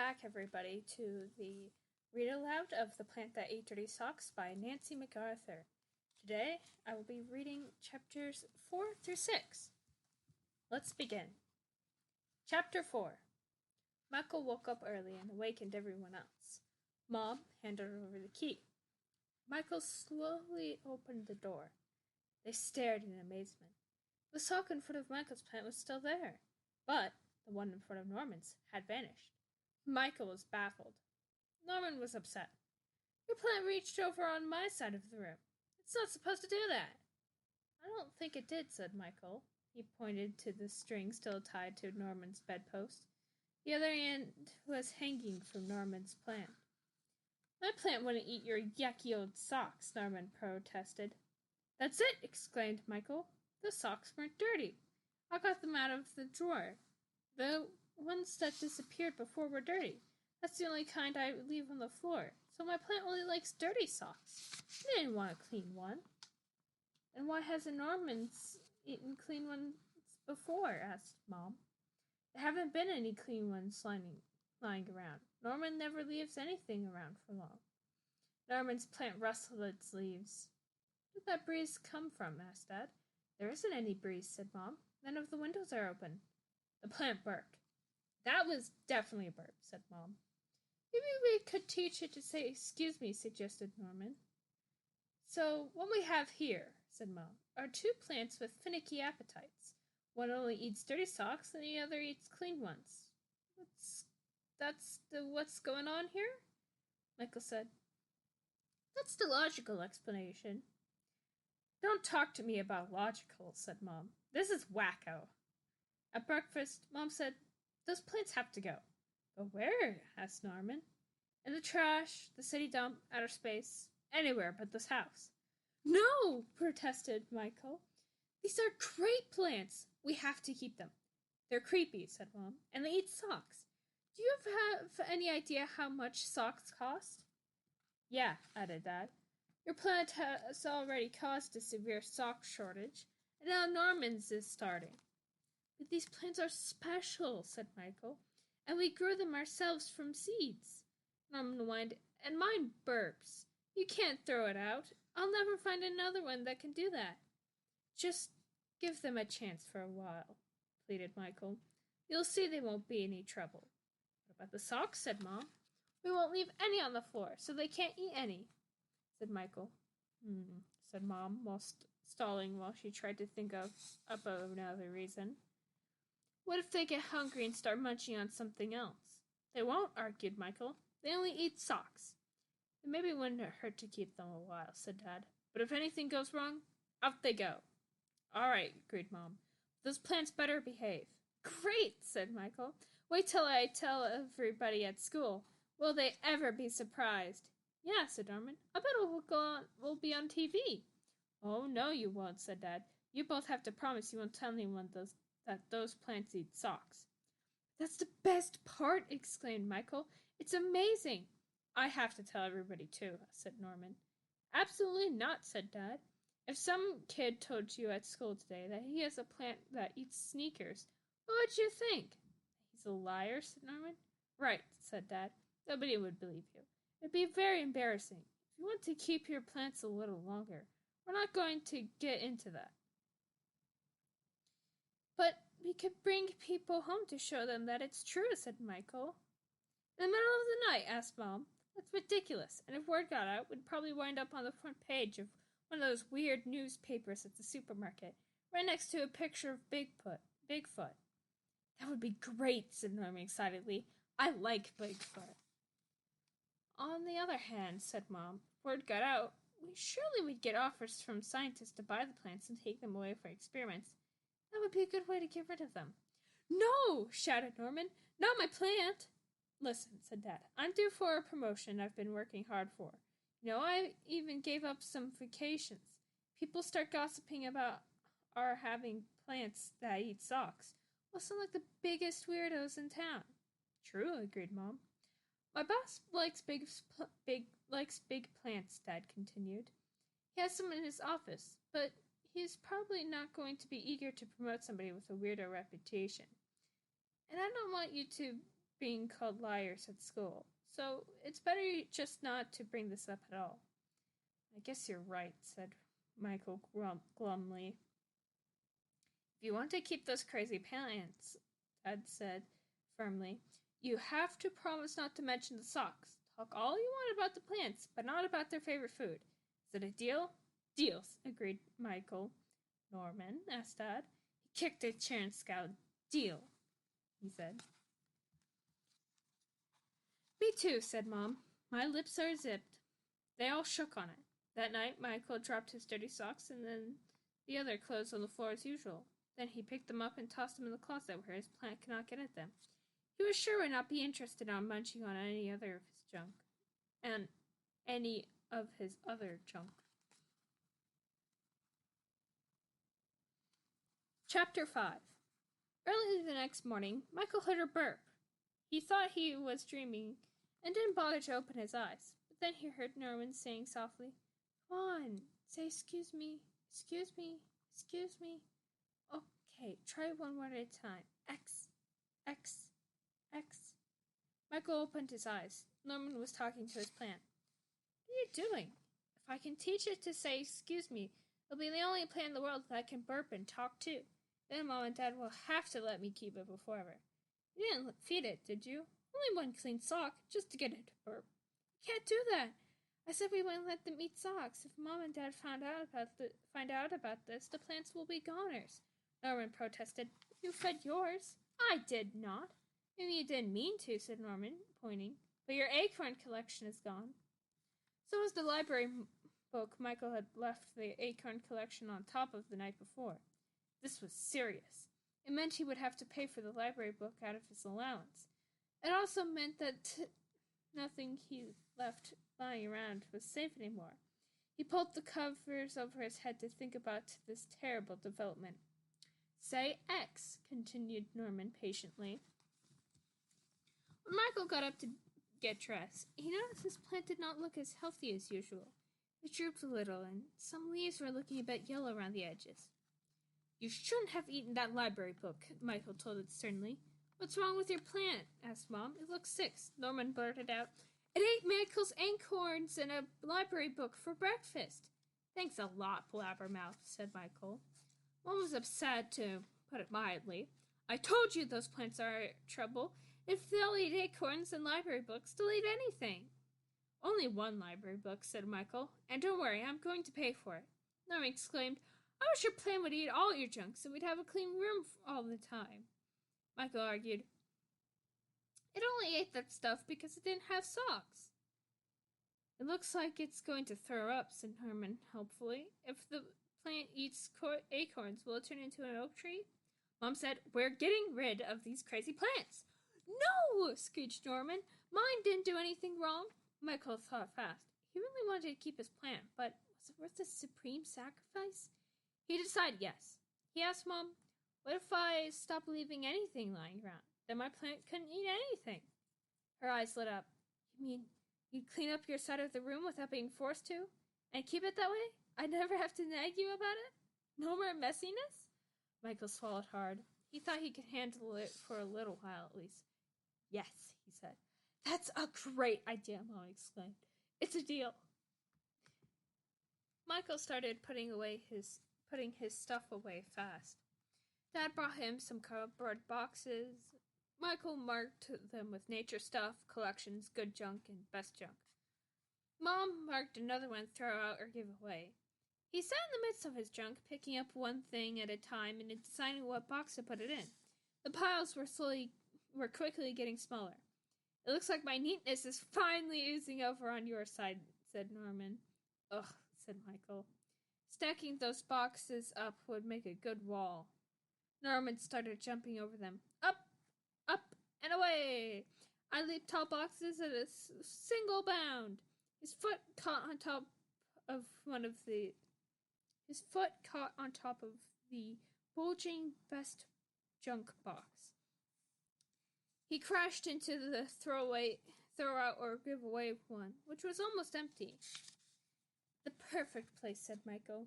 back, everybody, to the Read Aloud of The Plant That Ate Dirty Socks by Nancy MacArthur. Today, I will be reading chapters 4 through 6. Let's begin. Chapter 4. Michael woke up early and awakened everyone else. Mom handed over the key. Michael slowly opened the door. They stared in amazement. The sock in front of Michael's plant was still there, but the one in front of Norman's had vanished. Michael was baffled. Norman was upset. Your plant reached over on my side of the room. It's not supposed to do that. I don't think it did, said Michael. He pointed to the string still tied to Norman's bedpost. The other end was hanging from Norman's plant. My plant wouldn't eat your yucky old socks, Norman protested. That's it, exclaimed Michael. The socks weren't dirty. I got them out of the drawer. The ones that disappeared before were dirty. That's the only kind I leave on the floor. So my plant only likes dirty socks. I didn't want a clean one. And why hasn't Norman's eaten clean ones before? Asked Mom. There haven't been any clean ones lying around. Norman never leaves anything around for long. Norman's plant rustled its leaves. Where did that breeze come from? Asked Dad. There isn't any breeze, said Mom. None of the windows are open. The plant barked. That was definitely a burp, said Mom. Maybe we could teach it to say excuse me, suggested Norman. So what we have here, said Mom, are two plants with finicky appetites. One only eats dirty socks and the other eats clean ones. What's going on here? Michael said. That's the logical explanation. Don't talk to me about logical, said Mom. This is wacko. At breakfast, Mom said, those plants have to go. But where? Asked Norman. In the trash, the city dump, outer space, anywhere but this house. No, protested Michael. These are great plants. We have to keep them. They're creepy, said Mom, and they eat socks. Do you have any idea how much socks cost? Yeah, added Dad. Your plant has already caused a severe sock shortage, and now Norman's is starting. But these plants are special, said Michael, and we grew them ourselves from seeds. Norman whined, and mine burps. You can't throw it out. I'll never find another one that can do that. Just give them a chance for a while, pleaded Michael. You'll see they won't be any trouble. What about the socks, said Mom. We won't leave any on the floor, so they can't eat any, said Michael. Said Mom, stalling while she tried to think of another reason. What if they get hungry and start munching on something else? They won't, argued Michael. They only eat socks. It maybe wouldn't hurt to keep them a while, said Dad. But if anything goes wrong, out they go. All right, agreed Mom. Those plants better behave. Great, said Michael. Wait till I tell everybody at school. Will they ever be surprised? Yeah, said Norman. I bet we'll be on TV. Oh, no, you won't, said Dad. You both have to promise you won't tell anyone that those plants eat socks. That's the best part, exclaimed Michael. It's amazing. I have to tell everybody too, said Norman. Absolutely not, said Dad. If some kid told you at school today that he has a plant that eats sneakers, what would you think? He's a liar, said Norman. Right, said Dad. Nobody would believe you. It'd be very embarrassing. If you want to keep your plants a little longer, we're not going to get into that. But we could bring people home to show them that it's true, said Michael. In the middle of the night, asked Mom. That's ridiculous, and if word got out, we'd probably wind up on the front page of one of those weird newspapers at the supermarket, right next to a picture of Bigfoot. That would be great, said Norman excitedly. I like Bigfoot. On the other hand, said Mom, if word got out, surely we'd get offers from scientists to buy the plants and take them away for experiments. That would be a good way to get rid of them. No, shouted Norman. Not my plant. Listen, said Dad, I'm due for a promotion I've been working hard for. You know, I even gave up some vacations. People start gossiping about our having plants that eat socks. We'll sound like the biggest weirdos in town. True, agreed Mom. My boss likes big plants, Dad continued. He has some in his office, but he's probably not going to be eager to promote somebody with a weirdo reputation. And I don't want you to being called liars at school, so it's better just not to bring this up at all. I guess you're right, said Michael glumly. If you want to keep those crazy plants, Dad said firmly, you have to promise not to mention the socks. Talk all you want about the plants, but not about their favorite food. Is it a deal? Deals, agreed Michael. Norman, asked Dad. He kicked a chair and scowled. Deal, he said. Me too, said Mom. My lips are zipped. They all shook on it. That night, Michael dropped his dirty socks and then the other clothes on the floor as usual. Then he picked them up and tossed them in the closet where his plant could not get at them. He was sure would not be interested in munching on any other of his junk. And any of his other junk. Chapter 5. Early the next morning, Michael heard a burp. He thought he was dreaming and didn't bother to open his eyes. But then he heard Norman saying softly, Come on, say excuse me, excuse me, excuse me. Okay, try one word at a time. X, X, X. Michael opened his eyes. Norman was talking to his plant. What are you doing? If I can teach it to say excuse me, it'll be the only plant in the world that can burp and talk too. Then Mom and Dad will have to let me keep it forever. You didn't feed it, did you? Only one clean sock, just to get it to burp. You can't do that. I said we wouldn't let them eat socks. If Mom and Dad find out about this, the plants will be goners. Norman protested. You fed yours. I did not. Maybe you didn't mean to, said Norman, pointing. But your acorn collection is gone. So was the library book Michael had left the acorn collection on top of the night before. This was serious. It meant he would have to pay for the library book out of his allowance. It also meant that nothing he left lying around was safe anymore. He pulled the covers over his head to think about this terrible development. Say X, continued Norman patiently. When Michael got up to get dressed, he noticed his plant did not look as healthy as usual. It drooped a little, and some leaves were looking a bit yellow around the edges. You shouldn't have eaten that library book, Michael told it sternly. What's wrong with your plant? Asked Mom. It looks sick, Norman blurted out. It ate Michael's acorns and a library book for breakfast. Thanks a lot, Blabbermouth, said Michael. Mom was upset, to put it mildly. I told you those plants are trouble. If they'll eat acorns and library books, they'll eat anything. Only one library book, said Michael. And don't worry, I'm going to pay for it. Norman exclaimed, I wish your plant would eat all your junk so we'd have a clean room all the time. Michael argued, It only ate that stuff because it didn't have socks. It looks like it's going to throw up, said Norman helpfully. If the plant eats acorns, will it turn into an oak tree? Mom said, We're getting rid of these crazy plants. No, screeched Norman. Mine didn't do anything wrong. Michael thought fast. He really wanted to keep his plant, but was it worth the supreme sacrifice? He decided yes. He asked Mom, What if I stop leaving anything lying around? Then my plant couldn't eat anything. Her eyes lit up. You mean you'd clean up your side of the room without being forced to? And keep it that way? I'd never have to nag you about it? No more messiness? Michael swallowed hard. He thought he could handle it for a little while at least. Yes, he said. That's a great idea, Mom exclaimed. It's a deal. Michael started putting his stuff away fast. Dad brought him some cardboard boxes. Michael marked them with nature stuff, collections, good junk, and best junk. Mom marked another one, throw out or give away. He sat in the midst of his junk, picking up one thing at a time and deciding what box to put it in. The piles were quickly getting smaller. It looks like my neatness is finally oozing over on your side, said Norman. Ugh, said Michael. Stacking those boxes up would make a good wall. Norman started jumping over them. Up, up, and away! I leaped tall boxes at a single bound. His foot caught on top of the bulging best junk box. He crashed into the throw out or give away one, which was almost empty. The perfect place, said Michael.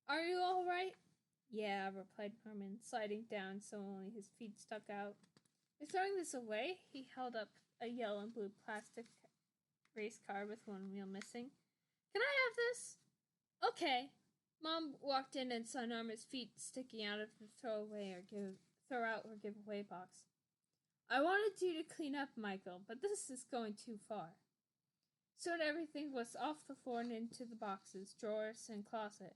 Are you all right? Yeah, replied Norman, sliding down so only his feet stuck out. Throwing this away, he held up a yellow and blue plastic race car with one wheel missing. Can I have this? Okay. Mom walked in and saw Norma's feet sticking out of the throw out or give away box. I wanted you to clean up, Michael, but this is going too far. Soon everything was off the floor and into the boxes, drawers, and closet.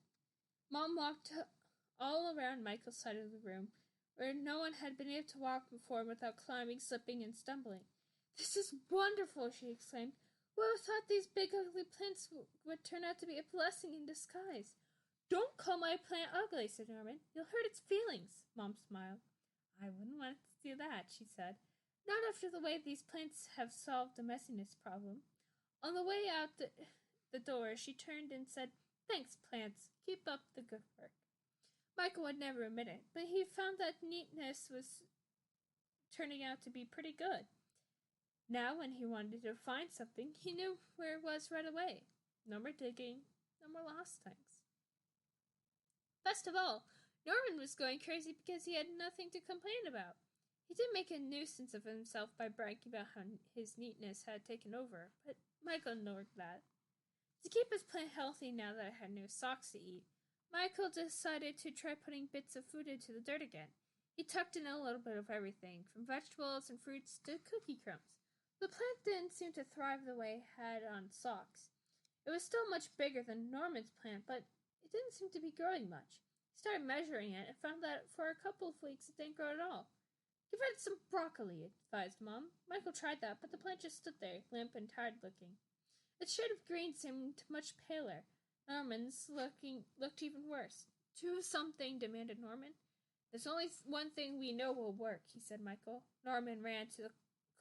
Mom walked all around Michael's side of the room, where no one had been able to walk before without climbing, slipping, and stumbling. This is wonderful, she exclaimed. Who would have thought these big ugly plants would turn out to be a blessing in disguise? Don't call my plant ugly, said Norman. You'll hurt its feelings. Mom smiled. I wouldn't want to do that, she said. Not after the way these plants have solved the messiness problem. On the way out the door, she turned and said, Thanks, plants. Keep up the good work. Michael would never admit it, but he found that neatness was turning out to be pretty good. Now, when he wanted to find something, he knew where it was right away. No more digging, no more lost things. Best of all, Norman was going crazy because he had nothing to complain about. He did make a nuisance of himself by bragging about how his neatness had taken over, but Michael ignored that. To keep his plant healthy now that it had no socks to eat, Michael decided to try putting bits of food into the dirt again. He tucked in a little bit of everything, from vegetables and fruits to cookie crumbs. The plant didn't seem to thrive the way it had on socks. It was still much bigger than Norman's plant, but it didn't seem to be growing much. He started measuring it and found that for a couple of weeks it didn't grow at all. Give it some broccoli, advised Mom. Michael tried that, but the plant just stood there, limp and tired looking. Its shade of green seemed much paler. Norman's looked even worse. Do something, demanded Norman. There's only one thing we know will work, he said Michael. Norman ran to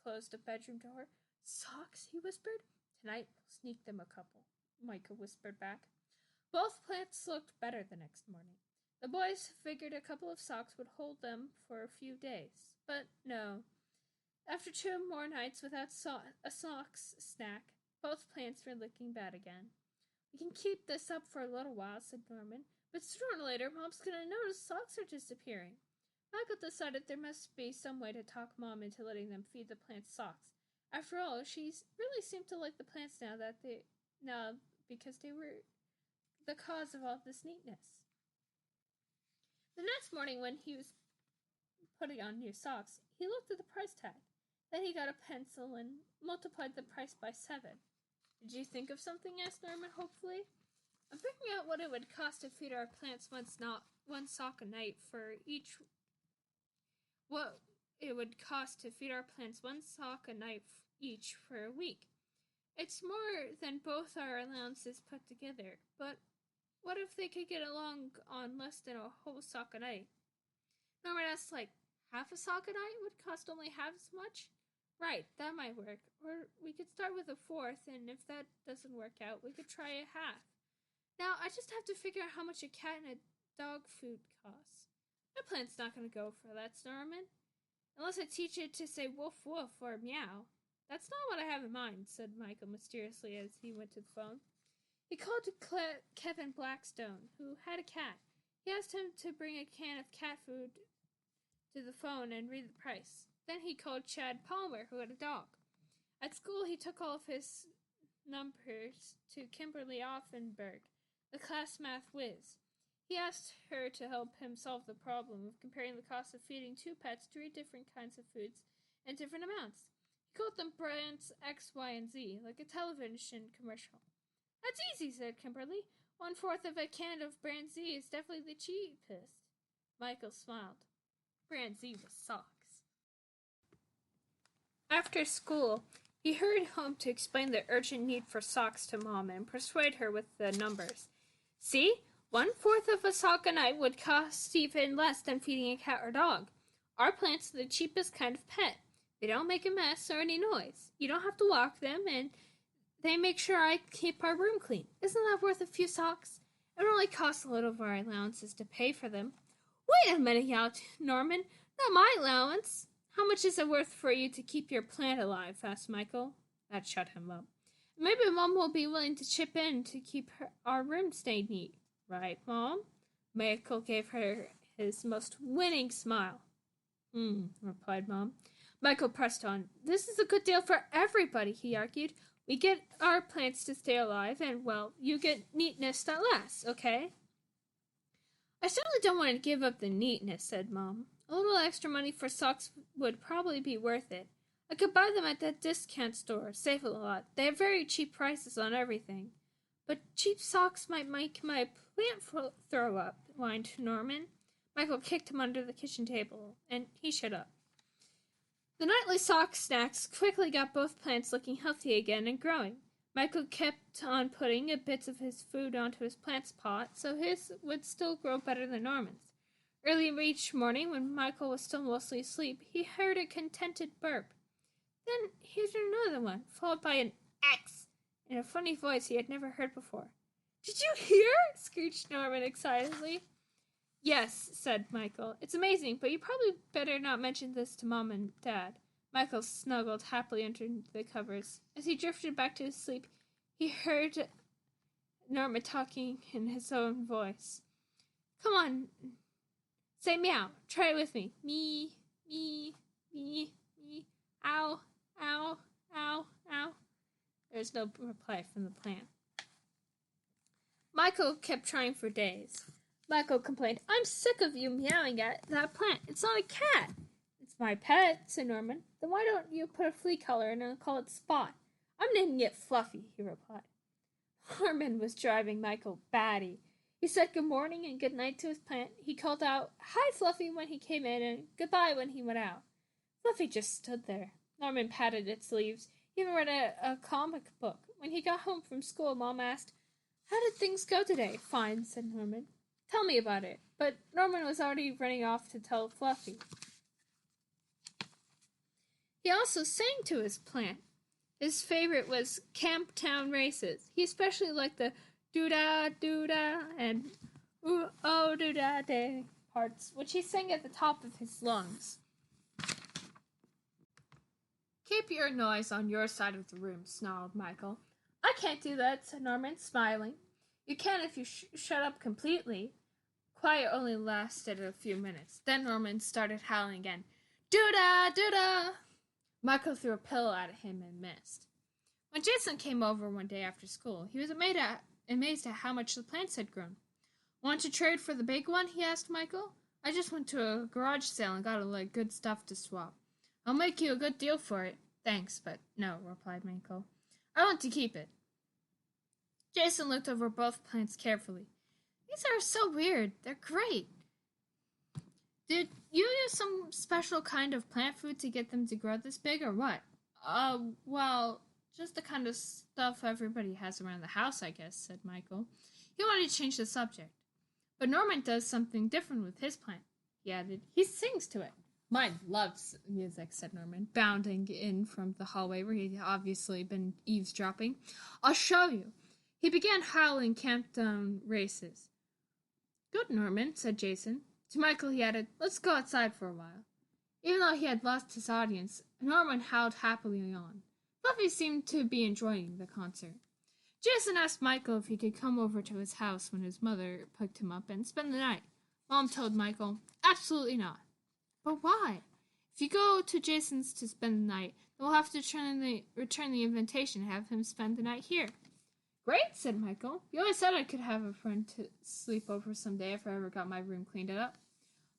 close the bedroom door. Socks, he whispered. Tonight we'll sneak them a couple, Michael whispered back. Both plants looked better the next morning. The boys figured a couple of socks would hold them for a few days. But no. After 2 more nights without a socks snack, both plants were looking bad again. We can keep this up for a little while, said Norman, but sooner or later Mom's going to notice socks are disappearing. Michael decided there must be some way to talk Mom into letting them feed the plants socks. After all, she really seemed to like the plants now because they were the cause of all this neatness. The next morning when he was putting on new socks, he looked at the price tag. Then he got a pencil and multiplied the price by 7. Did you think of something? Asked Norman hopefully. I'm figuring out what it would cost to feed our plants one sock a night for each. What it would cost to feed our plants one sock a night each for a week. It's more than both our allowances put together, but what if they could get along on less than a whole sock a night? Norman asked, like, half a sock a night would cost only half as much? Right, that might work. Or we could start with a fourth, and if that doesn't work out, we could try a half. Now, I just have to figure out how much a cat and a dog food costs. My plant's not going to go for that, Norman. Unless I teach it to say woof woof or meow. That's not what I have in mind, said Michael mysteriously as he went to the phone. He called to Kevin Blackstone, who had a cat. He asked him to bring a can of cat food to the phone and read the price. Then he called Chad Palmer, who had a dog. At school, he took all of his numbers to Kimberly Offenberg, the class math whiz. He asked her to help him solve the problem of comparing the cost of feeding 2 pets 3 different kinds of foods and different amounts. He called them brands X, Y, and Z, like a television commercial. That's easy, said Kimberly. 1/4 of a can of brand Z is definitely the cheapest. Michael smiled. Brand Z was socks. After school, he hurried home to explain the urgent need for socks to Mom and persuade her with the numbers. See? 1/4 of a sock a night would cost even less than feeding a cat or dog. Our plants are the cheapest kind of pet. They don't make a mess or any noise. You don't have to walk them, and they make sure I keep our room clean. Isn't that worth a few socks? It only costs a little of our allowances to pay for them. Wait a minute, yelled Norman. Not my allowance. How much is it worth for you to keep your plant alive? Asked Michael. That shut him up. Maybe Mom will be willing to chip in to keep our room stay neat. Right, Mom? Michael gave her his most winning smile. Replied Mom. Michael pressed on. This is a good deal for everybody, he argued. We get our plants to stay alive, and, well, you get neatness that lasts, okay? I certainly don't want to give up the neatness, said Mom. A little extra money for socks would probably be worth it. I could buy them at that discount store, save a lot. They have very cheap prices on everything. But cheap socks might make my plant throw up, whined Norman. Michael kicked him under the kitchen table, and he shut up. The nightly sock snacks quickly got both plants looking healthy again and growing. Michael kept on putting bits of his food onto his plant's pot, so his would still grow better than Norman's. Early each morning, when Michael was still mostly asleep, he heard a contented burp. Then he heard another one, followed by an X, in a funny voice he had never heard before. Did you hear? Screeched Norman excitedly. Yes, said Michael. It's amazing, but you probably better not mention this to Mom and Dad. Michael snuggled happily under the covers. As he drifted back to his sleep, he heard Norman talking in his own voice. Come on, say meow. Try it with me. Me, me, me, me. Ow, ow, ow, ow. There's no reply from the plant. Michael kept trying for days. Michael complained, I'm sick of you meowing at that plant. It's not a cat. It's my pet, said Norman. Then why don't you put a flea collar in and call it Spot? I'm naming it Fluffy, he replied. Norman was driving Michael batty. He said good morning and good night to his plant. He called out, hi, Fluffy, when he came in, and goodbye when he went out. Fluffy just stood there. Norman patted its leaves. He even read a comic book. When he got home from school, Mom asked, how did things go today? Fine, said Norman. Tell me about it. But Norman was already running off to tell Fluffy. He also sang to his plant. His favorite was Camp Town Races. He especially liked the doo-da and ooh-oh doo-da-day parts, which he sang at the top of his lungs. Keep your noise on your side of the room, snarled Michael. I can't do that, said Norman, smiling. You can if you shut up completely. Quiet only lasted a few minutes. Then Norman started howling again. Doo-da, doo-da! Michael threw a pillow at him and missed. When Jason came over one day after school, he was amazed at how much the plants had grown. Want to trade for the big one? He asked Michael. I just went to a garage sale and got a lot of good stuff to swap. I'll make you a good deal for it. Thanks, but no, replied Michael. I want to keep it. Jason looked over both plants carefully. These are so weird. They're great. Did you use some special kind of plant food to get them to grow this big, or what? Well, just the kind of stuff everybody has around the house, I guess, said Michael. He wanted to change the subject. But Norman does something different with his plant, he added. He sings to it. Mine loves music, said Norman, bounding in from the hallway where he'd obviously been eavesdropping. I'll show you. He began howling Camp Town Races. Good, Norman, said Jason. To Michael he added, let's go outside for a while. Even though he had lost his audience, Norman howled happily on. Fluffy seemed to be enjoying the concert. Jason asked Michael if he could come over to his house when his mother picked him up and spend the night. Mom told Michael, absolutely not. But why? If you go to Jason's to spend the night, then we'll have to return the invitation and have him spend the night here. Great, said Michael. You always said I could have a friend to sleep over someday if I ever got my room cleaned up.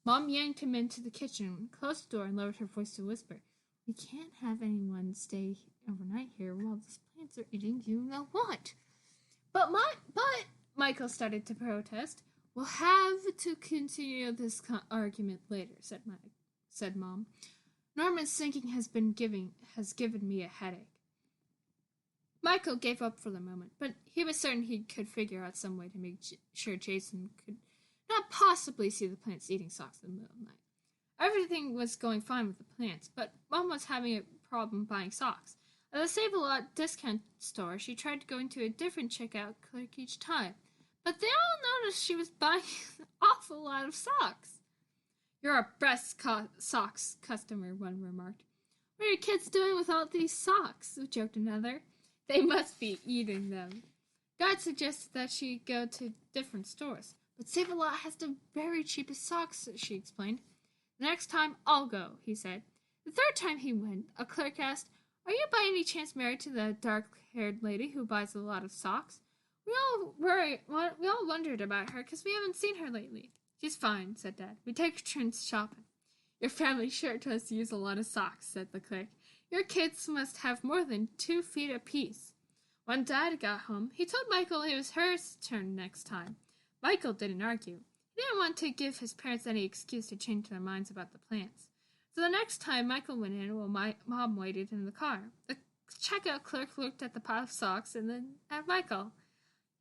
Mom yanked him into the kitchen, closed the door, and lowered her voice to whisper, we can't have anyone stay overnight here while these plants are eating you know what. But Michael started to protest. We'll have to continue this argument later, said Mom. Norman's thinking has given me a headache. Michael gave up for the moment, but he was certain he could figure out some way to make sure Jason could not possibly see the plants eating socks in the middle of the night. Everything was going fine with the plants, but Mom was having a problem buying socks. At the Save a Lot discount store, she tried going to a different checkout clerk each time, but they all noticed she was buying an awful lot of socks. You're our best socks customer, one remarked. What are your kids doing with all these socks? Joked another. They must be eating them. Dad suggested that she go to different stores, but Save a Lot has the very cheapest socks, she explained. The next time, I'll go, he said. The third time he went, a clerk asked, "Are you by any chance married to the dark-haired lady who buys a lot of socks? We all wondered about her because we haven't seen her lately." "She's fine," said Dad. "We take turns shopping." "Your family sure does use a lot of socks," said the clerk. "Your kids must have more than 2 feet apiece." When Dad got home, he told Michael it was her turn next time. Michael didn't argue. He didn't want to give his parents any excuse to change their minds about the plans. So the next time Michael went in while my mom waited in the car, the checkout clerk looked at the pile of socks and then at Michael.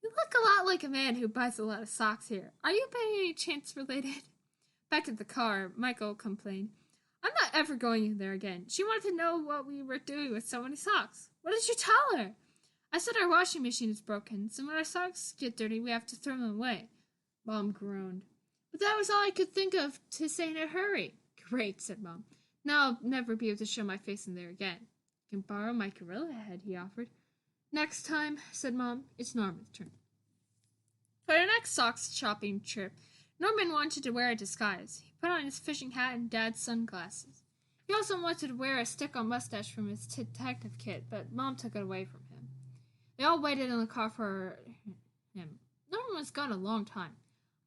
"You look a lot like a man who buys a lot of socks here. Are you by any chance related?" Back at the car, Michael complained, "I'm not ever going in there again. She wanted to know what we were doing with so many socks." "What did you tell her?" "I said our washing machine is broken, so when our socks get dirty, we have to throw them away." Mom groaned. "But that was all I could think of to say in a hurry." "Great," said Mom. "Now I'll never be able to show my face in there again." "You can borrow my gorilla head," he offered. "Next time," said Mom, "it's Norman's turn." For the next socks shopping trip, Norman wanted to wear a disguise. He put on his fishing hat and Dad's sunglasses. He also wanted to wear a stick-on mustache from his detective kit, but Mom took it away from him. They all waited in the car for him. Norman was gone a long time.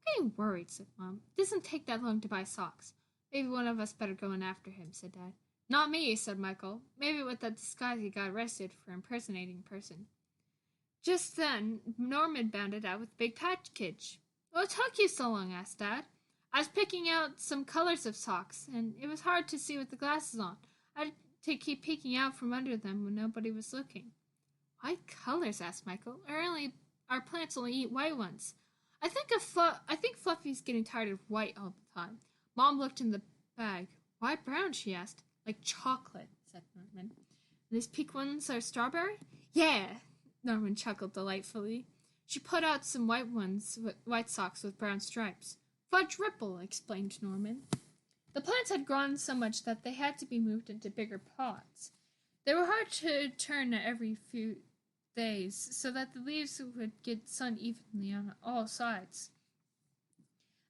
"I'm getting worried," said Mom. "It doesn't take that long to buy socks." "Maybe one of us better go in after him," said Dad. "Not me," said Michael. "Maybe with that disguise he got arrested for impersonating a person." Just then, Norman bounded out with a big package. "What took you so long?" asked Dad. "I was picking out some colors of socks, and it was hard to see with the glasses on. I had to keep peeking out from under them when nobody was looking." "White colors?" asked Michael. Our plants only eat white ones." I think Fluffy's getting tired of white all the time." Mom looked in the bag. "Why brown?" she asked. "Like chocolate," said Norman. "These pink ones are strawberry?" "Yeah," Norman chuckled delightfully. She put out some white socks with brown stripes. "Fudge Ripple," explained Norman. The plants had grown so much that they had to be moved into bigger pots. They were hard to turn every few days so that the leaves would get sun evenly on all sides.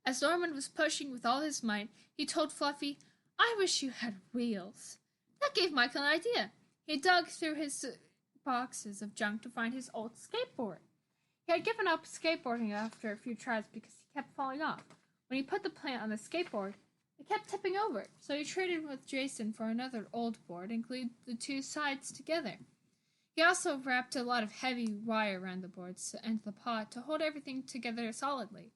As Norman was pushing with all his might, he told Fluffy, "I wish you had wheels." That gave Michael an idea. He dug through his boxes of junk to find his old skateboard. He had given up skateboarding after a few tries because he kept falling off. When he put the plant on the skateboard, it kept tipping over, so he traded with Jason for another old board and glued the two sides together. He also wrapped a lot of heavy wire around the boards and the pot to hold everything together solidly.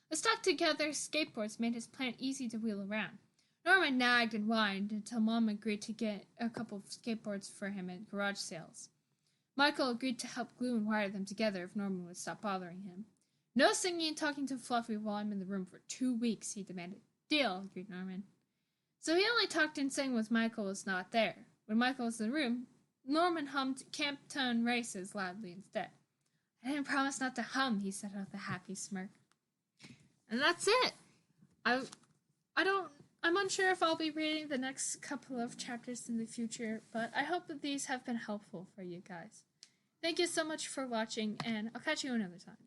The stuck-together skateboards made his plant easy to wheel around. Norman nagged and whined until Mom agreed to get a couple of skateboards for him at garage sales. Michael agreed to help glue and wire them together if Norman would stop bothering him. "No singing and talking to Fluffy while I'm in the room for 2 weeks," he demanded. "Deal," agreed Norman. So he only talked and sang when Michael was not there. When Michael was in the room, Norman hummed Camptown Races loudly instead. "I didn't promise not to hum," he said with a happy smirk. And that's it. I'm unsure if I'll be reading the next couple of chapters in the future, but I hope that these have been helpful for you guys. Thank you so much for watching, and I'll catch you another time.